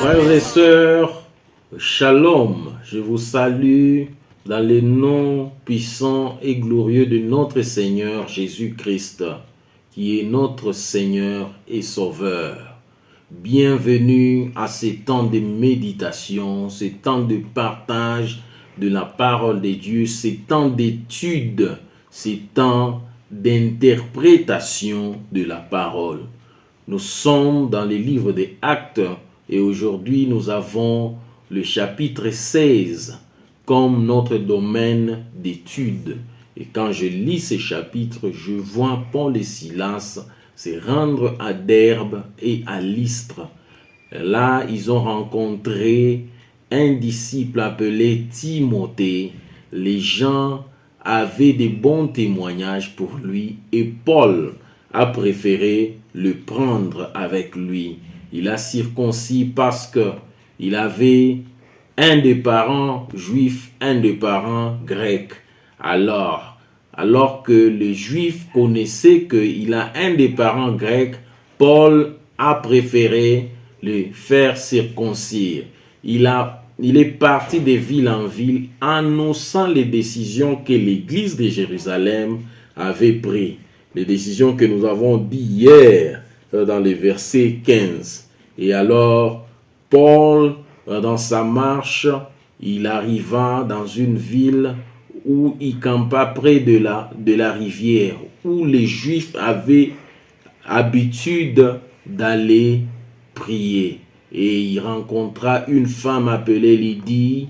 Frères et sœurs, Shalom, je vous salue dans le nom puissant et glorieux de notre Seigneur Jésus-Christ, qui est notre Seigneur et Sauveur. Bienvenue à ces temps de méditation, ces temps de partage de la parole de Dieu, ces temps d'étude, ces temps d'interprétation de la parole. Nous sommes dans le livre des Actes et aujourd'hui nous avons le chapitre 16 comme notre domaine d'étude. Et quand je lis ces chapitres, je vois Paul et Silas se rendre à Derbe et à Lystre. Là, ils ont rencontré un disciple appelé Timothée. Les gens avaient de bons témoignages pour lui et Paul a préféré le prendre avec lui. Il a circoncis parce que il avait un des parents juifs, un des parents grecs. Alors que les Juifs connaissaient qu'il a un des parents grecs, Paul a préféré le faire circoncire. Il est parti de ville en ville, annonçant les décisions que l'église de Jérusalem avait prises. Les décisions que nous avons dit hier dans le verset 15. Et alors, Paul, dans sa marche, il arriva dans une ville où il campa près de la rivière, où les Juifs avaient habitude d'aller prier. Et il rencontra une femme appelée Lydie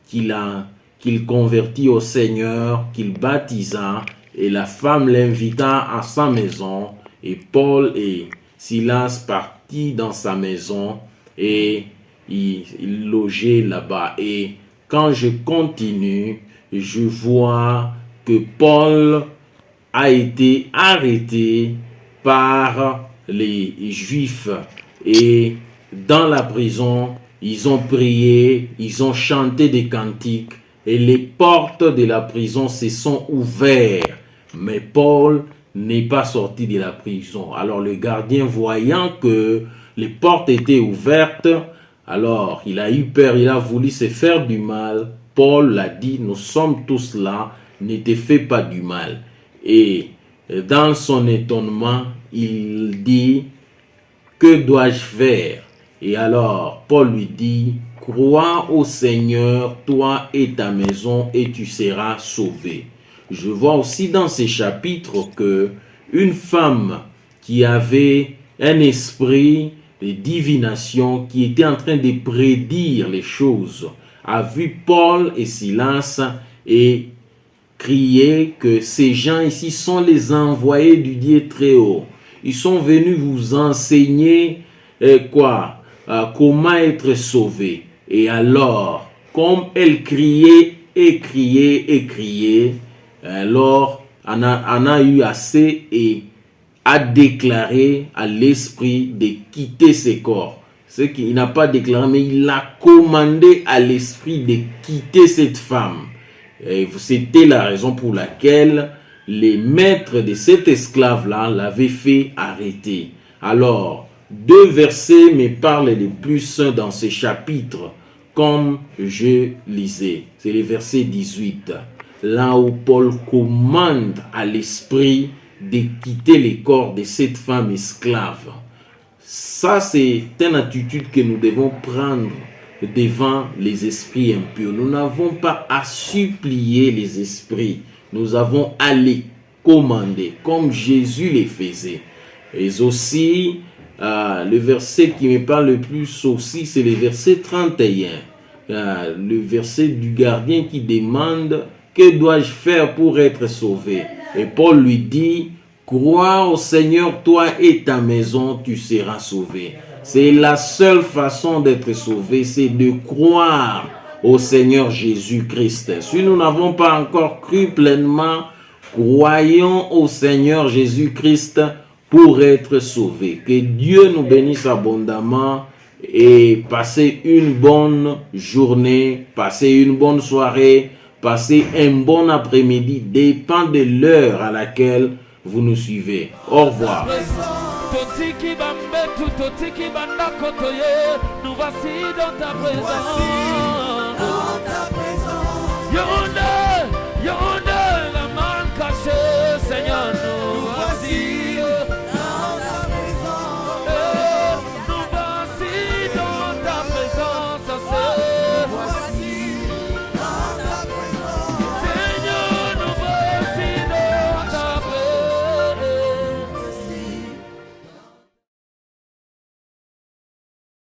qu'il convertit au Seigneur, qu'il baptisa, et la femme l'invita à sa maison, et Paul et Silas partirent dans sa maison, et ils logeaient là-bas. Et quand je continue, je vois que Paul a été arrêté par les Juifs et dans la prison, ils ont prié, ils ont chanté des cantiques et les portes de la prison se sont ouvertes. Mais Paul n'est pas sorti de la prison. Alors le gardien, voyant que les portes étaient ouvertes, alors il a eu peur, il a voulu se faire du mal. Paul l'a dit, nous sommes tous là, ne te fais pas du mal. Et dans son étonnement, il dit, que dois-je faire? Et alors Paul lui dit, crois au Seigneur, toi et ta maison, et tu seras sauvé. Je vois aussi dans ces chapitres que une femme qui avait un esprit de divination, qui était en train de prédire les choses, a vu Paul et Silas et crié que ces gens ici sont les envoyés du Dieu très haut. Ils sont venus vous enseigner comment être sauvé. Et alors, comme elle criait et criait et criait, alors on a eu assez et a déclaré à l'esprit de quitter ses corps. Ce qu'il n'a pas déclaré, mais il a commandé à l'esprit de quitter cette femme. C'était la raison pour laquelle les maîtres de cet esclave-là l'avaient fait arrêter. Alors, deux versets me parlent de plus dans ce chapitre, comme je lisais. C'est le verset 18. Là où Paul commande à l'esprit de quitter les corps de cette femme esclave. Ça, c'est une attitude que nous devons prendre devant les esprits impurs. Nous n'avons pas à supplier les esprits. Nous avons à les commander, comme Jésus les faisait. Et aussi, le verset qui me parle le plus aussi, c'est le verset 31. Le verset du gardien qui demande, que dois-je faire pour être sauvé? Et Paul lui dit, crois au Seigneur, toi et ta maison, tu seras sauvé. C'est la seule façon d'être sauvé, c'est de croire au Seigneur Jésus-Christ. Si nous n'avons pas encore cru pleinement, croyons au Seigneur Jésus-Christ pour être sauvés. Que Dieu nous bénisse abondamment et passez une bonne journée, passez une bonne soirée, passez un bon après-midi, dépend de l'heure à laquelle vous nous suivez. Au revoir. tout otiki bandako toye, nous voici dans ta présence. Dans ta présence.